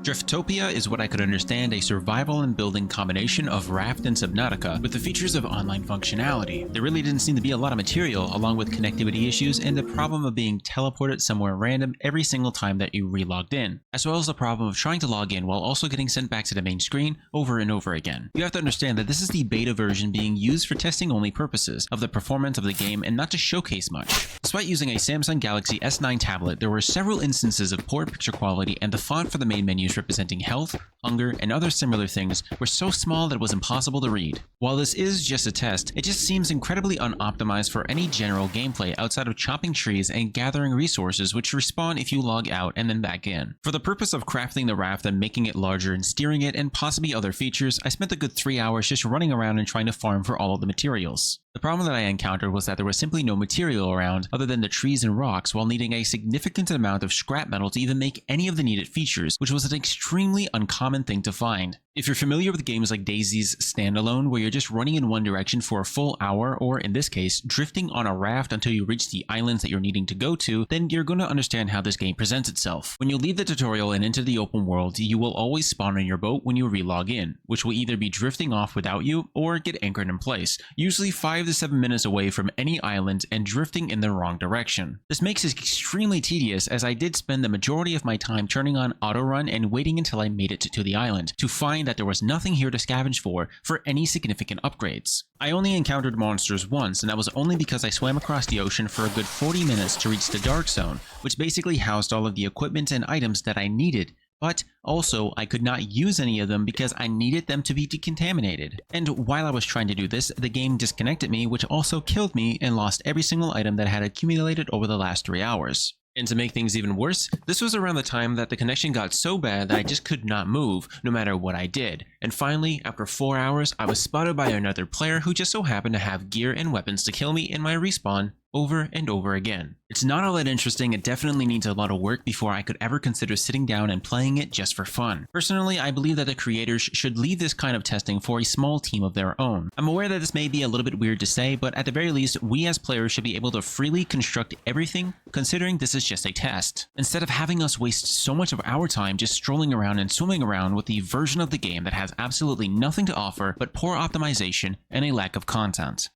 Driftopia is what I could understand a survival and building combination of Raft and Subnautica with the features of online functionality. There really didn't seem to be a lot of material, along with connectivity issues and the problem of being teleported somewhere random every single time that you re-logged in, as well as the problem of trying to log in while also getting sent back to the main screen over and over again. You have to understand that this is the beta version being used for testing only purposes of the performance of the game and not to showcase much. Despite using a Samsung Galaxy S9 tablet, there were several instances of poor picture quality, and the font for the main menus representing health, hunger, and other similar things were so small that it was impossible to read. While this is just a test, it just seems incredibly unoptimized for any general gameplay outside of chopping trees and gathering resources which respawn if you log out and then back in. For the purpose of crafting the raft and making it larger and steering it and possibly other features, I spent a good 3 hours just running around and trying to farm for all of the materials. The problem that I encountered was that there was simply no material around other than the trees and rocks, while needing a significant amount of scrap metal to even make any of the needed features, which was an extremely uncommon thing to find. If you're familiar with games like DayZ's Standalone, where you're just running in one direction for a full hour, or in this case, drifting on a raft until you reach the islands that you're needing to go to, then you're going to understand how this game presents itself. When you leave the tutorial and enter the open world, you will always spawn on your boat when you re-log in, which will either be drifting off without you or get anchored in place, usually 5 to 7 minutes away from any island and drifting in the wrong direction. This makes it extremely tedious, as I did spend the majority of my time turning on auto run and waiting until I made it to the island to find that there was nothing here to scavenge for any significant upgrades. I only encountered monsters once, and that was only because I swam across the ocean for a good 40 minutes to reach the Dark Zone, which basically housed all of the equipment and items that I needed. But also, I could not use any of them because I needed them to be decontaminated. And while I was trying to do this, the game disconnected me, which also killed me and lost every single item that had accumulated over the last 3 hours. And to make things even worse, this was around the time that the connection got so bad that I just could not move, no matter what I did. And finally, after 4 hours, I was spotted by another player who just so happened to have gear and weapons to kill me in my respawn over and over again. It's not all that interesting. It definitely needs a lot of work before I could ever consider sitting down and playing it just for fun. Personally, I believe that the creators should leave this kind of testing for a small team of their own. I'm aware that this may be a little bit weird to say, but at the very least, we as players should be able to freely construct everything, considering this is just a test, instead of having us waste so much of our time just strolling around and swimming around with the version of the game that has absolutely nothing to offer but poor optimization and a lack of content.